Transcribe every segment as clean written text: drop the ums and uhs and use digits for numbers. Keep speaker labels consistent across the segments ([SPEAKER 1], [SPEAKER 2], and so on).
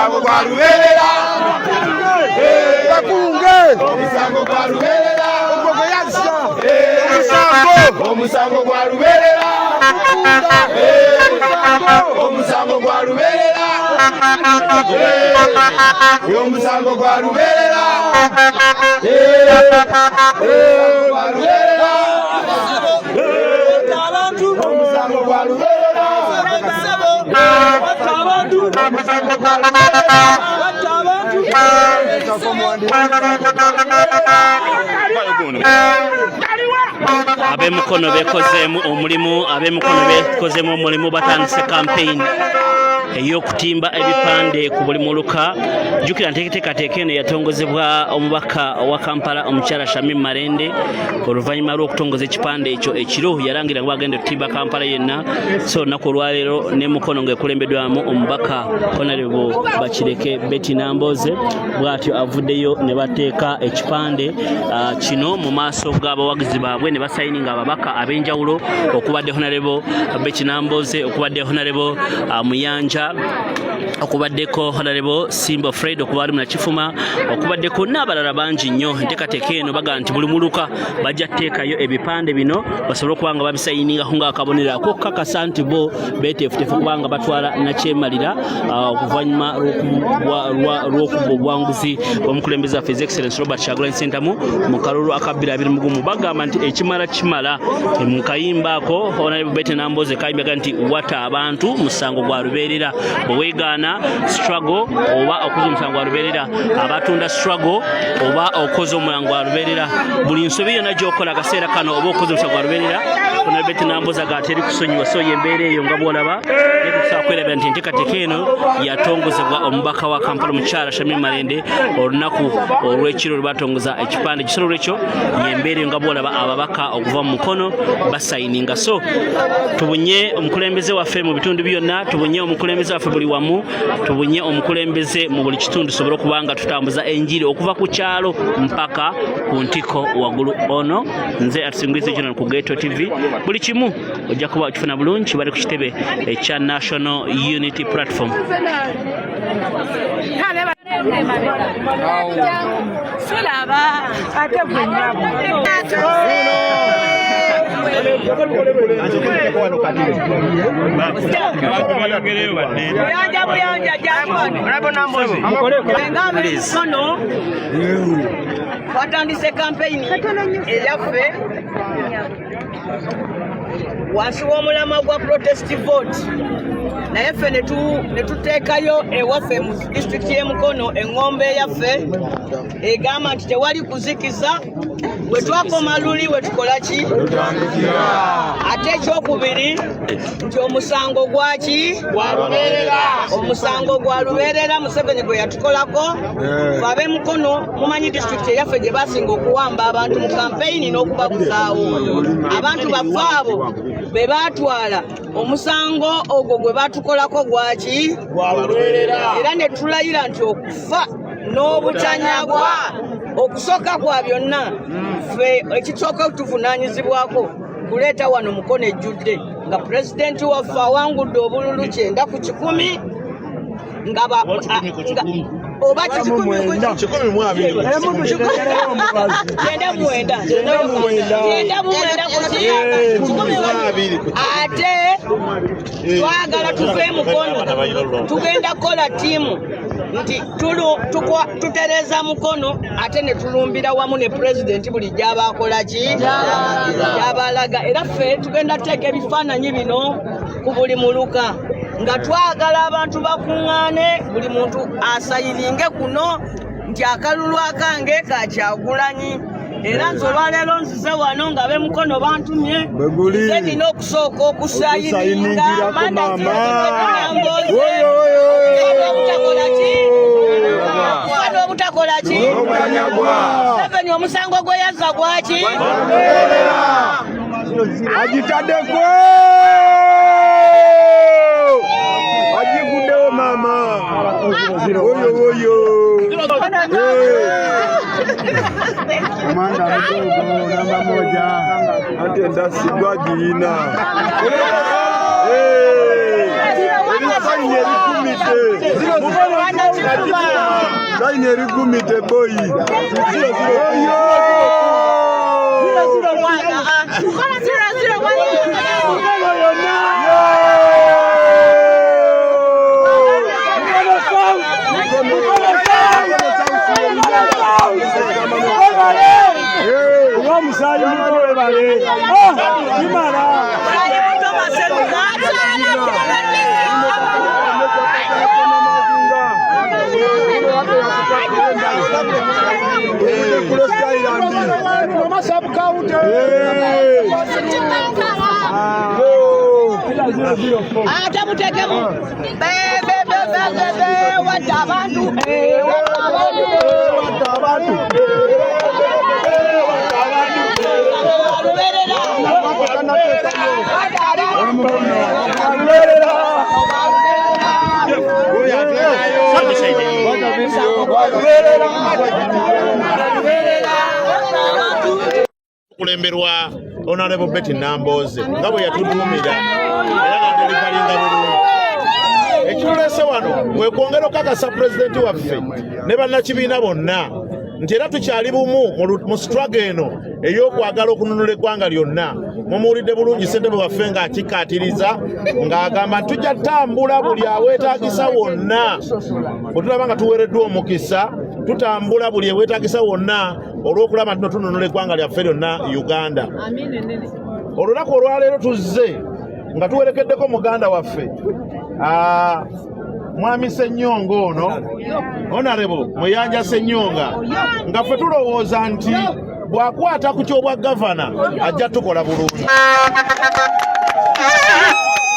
[SPEAKER 1] Omusango gwa luberera. Bakunge. Omusango gwa luberera. Ogogo yazza. Omusango gwa luberera. Omusango gwa luberera. Omusango gwa luberera.
[SPEAKER 2] Abemukono bekozeemu omulimu batandise campaign ey'okutimba ebipande ku buli muluka. Jjukira nteekateeka eno yatongozebwa omubaka wa Kampala omukyala Shamim Marende oluvannyuma lw'okutongoza ekipande ekyo ekiro yalangira nga bagenda okutimba Kampala yenna. So olunaku olwaleero ne Mukono ng'ekulembeddwamu omubaka Honorable Bakireke Betty Nambooze bw'atyo avuddeyo ne bateeka ekipande kino mu maaso g'abawagizi baabwe ne basayininga ababaka ab'enjawulo okubadde Honorable Betty Nambooze, okubadde Honorable Muyanja, okubaddeko Honorable Simba Fred, okuba ali Munakifuma, okubaddeko n'abalala bangi nnyo. Enteekateeka eno baga nti buli muluka bajja tteekayo ebipande bino basobole okuba nga babisayiningako ng'akabonero ak'okukakasa nti bo beeteefuteefu okuba nga batwala nakyemalira okuvannyuma lw'okubba obuwanguzi bw'omukulembeze waffe His Excellency Robert Kyagulanyi Ssentamu mu kalulu aka 2020. Bagamba nti ekimala kimala mu kayimba ako Honorable Betty Nambooze kayimbaga nti wata abantu musango gwa lubeerera. Bweweegaana struggle oba okoze omusango gwa lubeerera, abatunda struggle oba okoze omulango gwa lubeerera, buli nsobi yonna gy'okola akaseera kano oba okoze omusango gwa lubeerera, Honorable Betty Nambooze teri kusonyiwa. So y'embeera eyo nga bw'olaba netukusobola kwerabira nti enteekateeka eno yatongozebwa omubaka wa Kampala omukyala Shamim Marende olunaku olw'ekiro lwe batongoza ekipande. Ekisolo olwekyo y'embeera eyo nga bw'olaba ababaka okuva mu Mukono basayininga. So tubunye omukulembeze waffe mu bitundu byonna, tubunye omukulembeze waffe buli wamu, tubunye omukulembeze mu buli kitundu tusobole okuba nga tutambuza enjiri okuva ku kyalo mpaka ku ntiko waggulu ono. Nze atusinguliza ekyo ku Geto TV. Buli kimu ojja kuba okifuna bulungi bali ku kitebe ekya National Unity Platform.
[SPEAKER 3] Twatandise campaign eyaffe wansi w'omulama gwa protest vote, naye ffe ne tuteekayo ewaffe mu district y'e Mukono eŋŋombe yaffe egamba nti tewali kuzikiza. Bwe twakoma luli we tukola ki? Ate ekyokubiri nti omusango gwaki? Gwa lubeerera. Omusango gwa lubeerera Museveni gwe yatukolako. Ffe ab'e Mukono mumanyi district eyaffe gye basinga okuwamba abantu mu campaign n'okubabuzaawo. Abantu baffe abo be baatwala omusango ogwo gwe batukolako gwaki? Gwa lubeerera. Era ne tulayira nti okufa n'obutanyagwa okusooka kwa byonna ffe ekisooka tuvunaanyizibwako kuleeta wano Mukono ejjudde nga pulezidenti waffe awangudde obululu 9-10 nga oba 9 ate twagala tuve Mukono tugenda kukola ttiimu nti tutereza Mukono ate ne tulumbira wamu ne pulezidenti buli gy'aba akola ki? Gy'abalaga. Era ffe tugenda teeka ebifaananyi bino ku buli muluka nga twagala abantu bakuŋŋaane, buli muntu asayininge kuno nti akalulu akange ka Kyagulanyi. Era nze olwaleero nzize wano nga ab'e Mukono bantumye nze nina okusooka okusayininga obutakola ki? Museveni omusango gwe yazza gwaki?
[SPEAKER 1] Agitaddeko agiguddewo maama oyo Amanda mdogo namba 1 ate ndasigwa giina ebifaine bikumite Laini erigumite boy.
[SPEAKER 4] kulemberwa Honorable Betty Namboze nga bwe yatudumira era n'adelikalinga bulungi. Ekitulese wano kwe kwongera okukakasa pulezidenti waffe ne bannakibiina bonna nti era tukyali bumu mu struggle eno ey'okwagala okununula eggwanga lyonna. Mumuwulidde bulungi ssentebe waffe ng'akikkaatiriza ng'agamba nti tujja tutambula buli aweetaagisa wonna. Bwe tulaba nga tuweereddwa omukisa tutambula buli aweetaagisa wonna olw'okulaba nti tununula eggwanga lyaffe lyonna Uganda. Olunaku olwaleero tuzze nga tuwerekeddeko muganda waffe Mwami Ssenyonga ono Honorable Muyanja Ssenyonga nga ffe tulowooza nti bw'akwata ku ky'obwa gavana ajja tukola bulungi.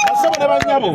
[SPEAKER 4] Bassebo ne bannyabo